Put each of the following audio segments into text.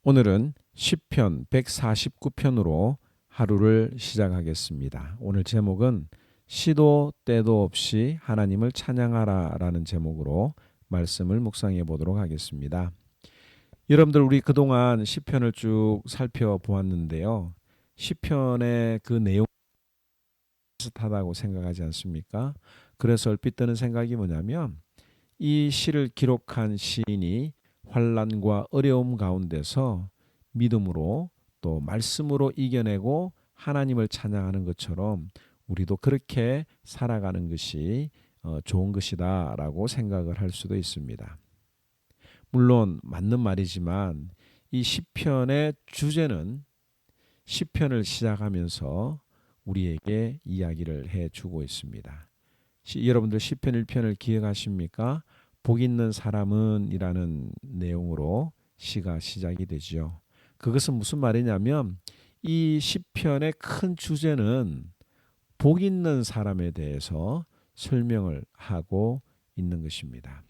오늘은 시편 149편으로 하루를 시작하겠습니다. 오늘 제목은 시도 때도 없이 하나님을 찬양하라 라는 제목으로 말씀을 묵상해 보도록 하겠습니다. 여러분들, 우리 그동안 시편을 쭉 살펴보았는데요. 시편의 그 내용 비슷하다고 생각하지 않습니까? 그래서 얼핏 드는 생각이 뭐냐면, 이 시를 기록한 시인이 환난과 어려움 가운데서 믿음으로 또 말씀으로 이겨내고 하나님을 찬양하는 것처럼 우리도 그렇게 살아가는 것이 좋은 것이다라고 생각을 할 수도 있습니다. 물론 맞는 말이지만 이 시편의 주제는 시편을 시작하면서 우리에게 이야기를 해주고 있습니다. 여러분들 시편 1편을 기억하십니까? 복 있는 사람은 이라는 내용으로 시가 시작이 되죠. 그것은 무슨 말이냐면 이 시편의 큰 주제는 복 있는 사람에 대해서 설명을 하고 있는 것입니다.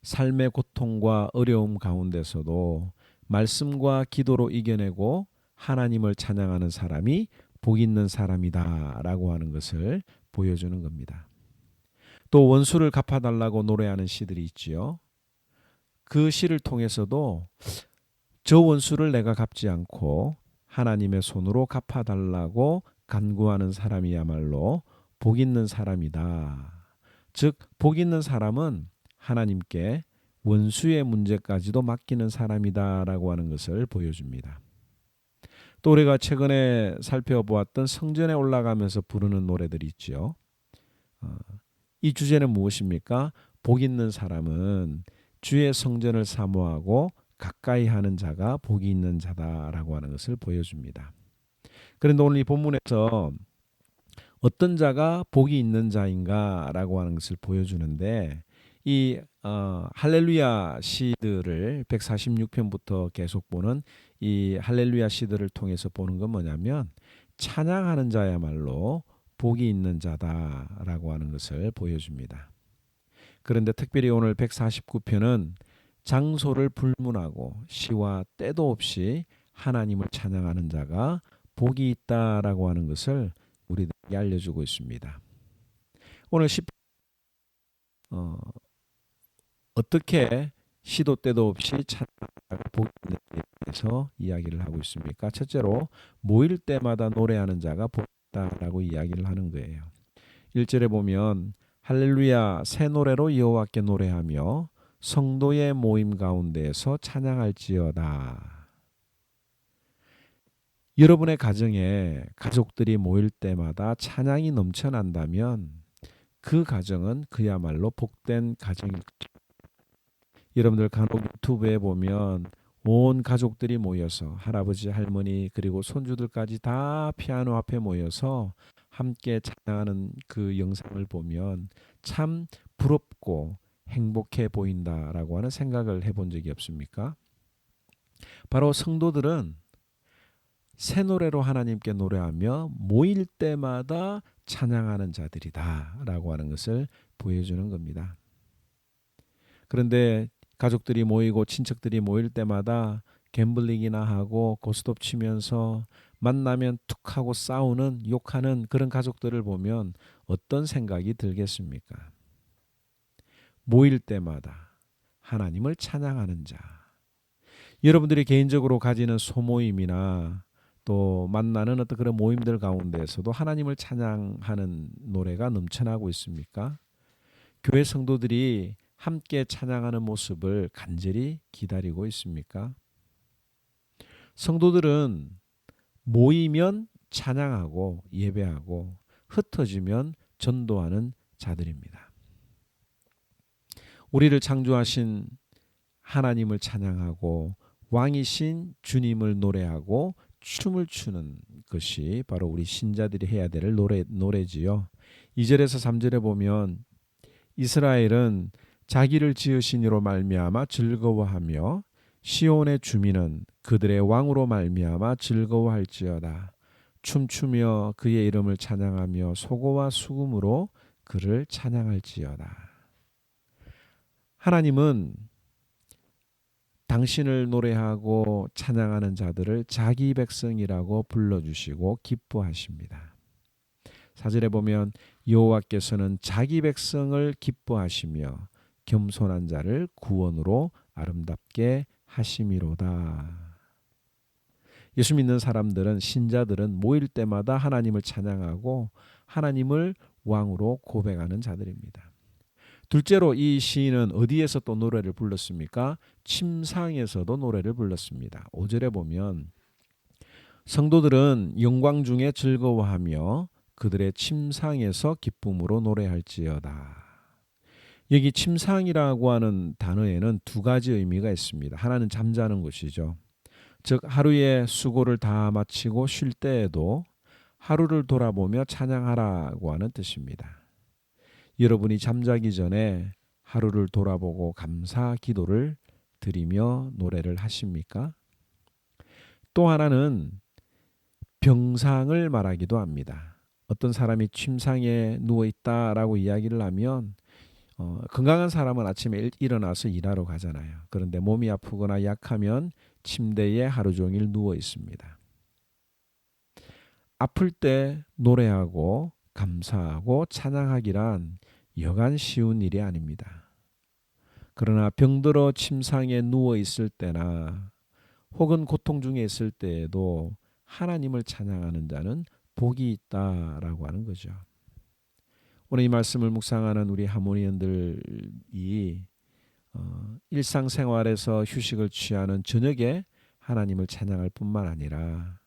삶의 고통과 어려움 가운데서도 말씀과 기도로 이겨내고 하나님을 찬양하는 사람이 복 있는 사람이다라고 하는 것을 보여주는 겁니다. 또 원수를 갚아달라고 노래하는 시들이 있지요. 그 시를 통해서도 저 원수를 내가 갚지 않고 하나님의 손으로 갚아달라고 간구하는 사람이야말로 복 있는 사람이다. 즉, 복 있는 사람은 하나님께 원수의 문제까지도 맡기는 사람이다라고 하는 것을 보여줍니다. 또 우리가 최근에 살펴보았던 성전에 올라가면서 부르는 노래들이 있죠. 이 주제는 무엇입니까? 복 있는 사람은 주의 성전을 사모하고 가까이 하는 자가 복이 있는 자다라고 하는 것을 보여줍니다. 그런데 오늘 이 본문에서 어떤 자가 복이 있는 자인가라고 하는 것을 보여주는데, 이 할렐루야 시들을 146편부터 계속 보는 이 할렐루야 시들을 통해서 보는 건 뭐냐면, 찬양하는 자야말로 복이 있는 자다라고 하는 것을 보여줍니다. 그런데 특별히 오늘 149편은 장소를 불문하고 시와 때도 없이 하나님을 찬양하는 자가 복이 있다라고 하는 것을 우리들에게 알려주고 있습니다. 오늘 어떻게 시도 때도 없이 찬양하고 복이 있는 자에 대해서 이야기를 하고 있습니까? 첫째로 모일 때마다 노래하는 자가 복이 있다라고 이야기를 하는 거예요. 1절에 보면 할렐루야 새 노래로 여호와께 노래하며 성도의 모임 가운데에서 찬양할지어다. 여러분의 가정에 가족들이 모일 때마다 찬양이 넘쳐난다면 그 가정은 그야말로 복된 가정일 것입니다. 여러분들 간혹 유튜브에 보면 온 가족들이 모여서 할아버지, 할머니 그리고 손주들까지 다 피아노 앞에 모여서 함께 찬양하는 그 영상을 보면 참 부럽고 행복해 보인다라고 하는 생각을 해본 적이 없습니까? 바로 성도들은 새 노래로 하나님께 노래하며 모일 때마다 찬양하는 자들이다라고 하는 것을 보여주는 겁니다. 그런데 가족들이 모이고 친척들이 모일 때마다 갬블링이나 하고 고스톱 치면서 만나면 툭 하고 싸우는 욕하는 그런 가족들을 보면 어떤 생각이 들겠습니까? 모일 때마다 하나님을 찬양하는 자. 여러분들이 개인적으로 가지는 소모임이나 또 만나는 어떤 그런 모임들 가운데에서도 하나님을 찬양하는 노래가 넘쳐나고 있습니까? 교회 성도들이 함께 찬양하는 모습을 간절히 기다리고 있습니까? 성도들은 모이면 찬양하고 예배하고 흩어지면 전도하는 자들입니다. 우리를 창조하신 하나님을 찬양하고 왕이신 주님을 노래하고 춤을 추는 것이 바로 우리 신자들이 해야 될 노래지요. 2절에서 3절에 보면 이스라엘은 자기를 지으신 이로 말미암아 즐거워하며 시온의 주민은 그들의 왕으로 말미암아 즐거워할지어다. 춤추며 그의 이름을 찬양하며 소고와 수금으로 그를 찬양할지어다. 하나님은 당신을 노래하고 찬양하는 자들을 자기 백성이라고 불러주시고 기뻐하십니다. 4절에 보면 여호와께서는 자기 백성을 기뻐하시며 겸손한 자를 구원으로 아름답게 하심이로다. 예수 믿는 사람들은, 신자들은 모일 때마다 하나님을 찬양하고 하나님을 왕으로 고백하는 자들입니다. 둘째로 이 시인은 어디에서 또 노래를 불렀습니까? 침상에서도 노래를 불렀습니다. 5절에 보면 성도들은 영광 중에 즐거워하며 그들의 침상에서 기쁨으로 노래할지어다. 여기 침상이라고 하는 단어에는 두 가지 의미가 있습니다. 하나는 잠자는 곳이죠. 즉 하루의 수고를 다 마치고 쉴 때에도 하루를 돌아보며 찬양하라고 하는 뜻입니다. 여러분이 잠자기 전에 하루를 돌아보고 감사 기도를 드리며 노래를 하십니까? 또 하나는 병상을 말하기도 합니다. 어떤 사람이 침상에 누워있다라고 이야기를 하면 건강한 사람은 아침에 일어나서 일하러 가잖아요. 그런데 몸이 아프거나 약하면 침대에 하루 종일 누워 있습니다. 아플 때 노래하고 감사하고 찬양하기란 여간 쉬운 일이 아닙니다. 그러나 병들어 침상에 누워 있을 때나 혹은 고통 중에 있을 때에도 하나님을 찬양하는 자는 복이 있다라고 하는 거죠. 오늘 이 말씀을 묵상하는 우리 하모니언들이 일상생활에서 휴식을 취하는 저녁에 하나님을 찬양할 뿐만 아니라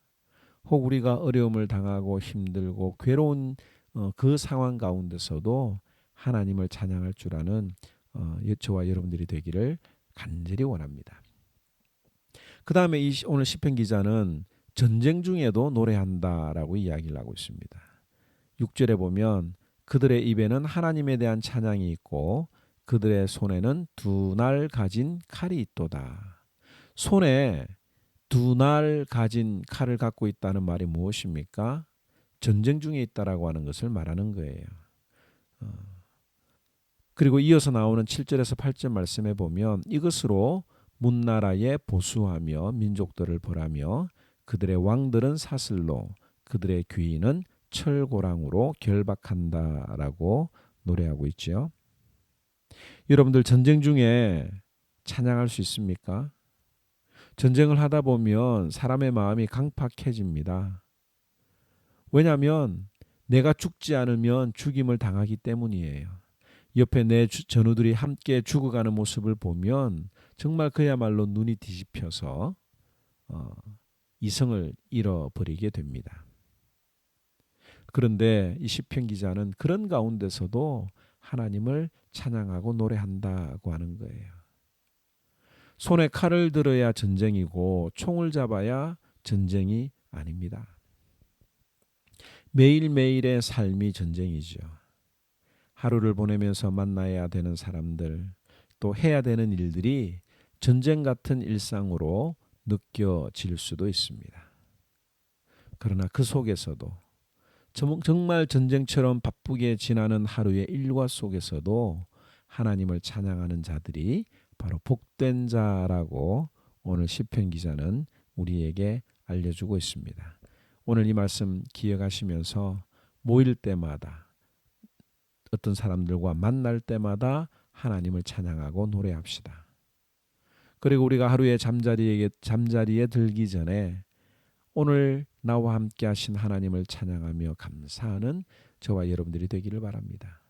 혹 우리가 어려움을 당하고 힘들고 괴로운 그 상황 가운데서도 하나님을 찬양할 줄 아는 저와 여러분들이 되기를 간절히 원합니다. 그 다음에 오늘 시편 기자는 전쟁 중에도 노래한다라고 이야기를 하고 있습니다. 6절에 보면 그들의 입에는 하나님에 대한 찬양이 있고 그들의 손에는 두 날 가진 칼이 있도다. 손에 두 날 가진 칼을 갖고 있다는 말이 무엇입니까? 전쟁 중에 있다라고 하는 것을 말하는 거예요. 그리고 이어서 나오는 7절에서 8절 말씀에 보면 이것으로 문나라에 보수하며 민족들을 벌하며 그들의 왕들은 사슬로 그들의 귀인은 철고랑으로 결박한다라고 노래하고 있죠. 여러분들 전쟁 중에 찬양할 수 있습니까? 전쟁을 하다 보면 사람의 마음이 강팍해집니다. 왜냐하면 내가 죽지 않으면 죽임을 당하기 때문이에요. 옆에 내 전우들이 함께 죽어가는 모습을 보면 정말 그야말로 눈이 뒤집혀서 이성을 잃어버리게 됩니다. 그런데 이 시편 기자는 그런 가운데서도 하나님을 찬양하고 노래한다고 하는 거예요. 손에 칼을 들어야 전쟁이고 총을 잡아야 전쟁이 아닙니다. 매일매일의 삶이 전쟁이죠. 하루를 보내면서 만나야 되는 사람들, 또 해야 되는 일들이 전쟁 같은 일상으로 느껴질 수도 있습니다. 그러나 그 속에서도 정말 전쟁처럼 바쁘게 지나는 하루의 일과 속에서도 하나님을 찬양하는 자들이 바로 복된 자라고 오늘 시편 기자는 우리에게 알려주고 있습니다. 오늘 이 말씀 기억하시면서 모일 때마다 어떤 사람들과 만날 때마다 하나님을 찬양하고 노래합시다. 그리고 우리가 하루에 잠자리에 들기 전에 오늘 나와 함께 하신 하나님을 찬양하며 감사하는 저와 여러분들이 되기를 바랍니다.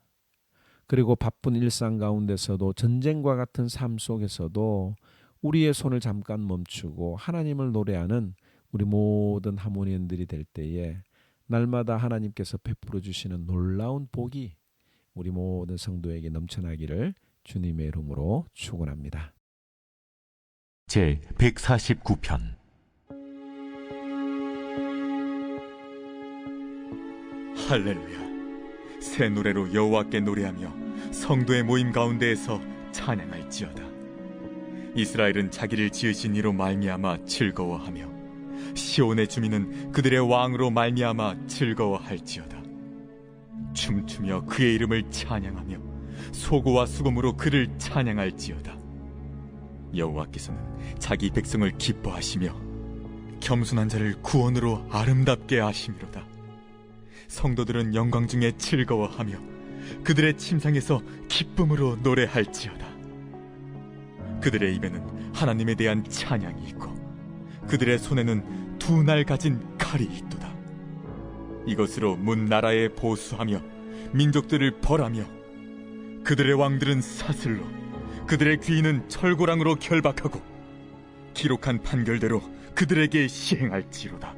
그리고 바쁜 일상 가운데서도 전쟁과 같은 삶 속에서도 우리의 손을 잠깐 멈추고 하나님을 노래하는 우리 모든 하모니언들이 될 때에 날마다 하나님께서 베풀어 주시는 놀라운 복이 우리 모든 성도에게 넘쳐나기를 주님의 이름으로 축원합니다. 제 149편 할렐루야. 새 노래로 여호와께 노래하며 성도의 모임 가운데에서 찬양할지어다. 이스라엘은 자기를 지으신 이로 말미암아 즐거워하며 시온의 주민은 그들의 왕으로 말미암아 즐거워할지어다. 춤추며 그의 이름을 찬양하며 소고와 수금으로 그를 찬양할지어다. 여호와께서는 자기 백성을 기뻐하시며 겸손한 자를 구원으로 아름답게 하심이로다. 성도들은 영광 중에 즐거워하며 그들의 침상에서 기쁨으로 노래할지어다. 그들의 입에는 하나님에 대한 찬양이 있고 그들의 손에는 두 날 가진 칼이 있도다. 이것으로 문 나라에 보수하며 민족들을 벌하며 그들의 왕들은 사슬로 그들의 귀인은 철고랑으로 결박하고 기록한 판결대로 그들에게 시행할지로다.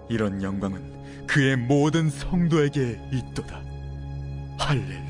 이런 영광은 그의 모든 성도에게 있도다. 할렐루야.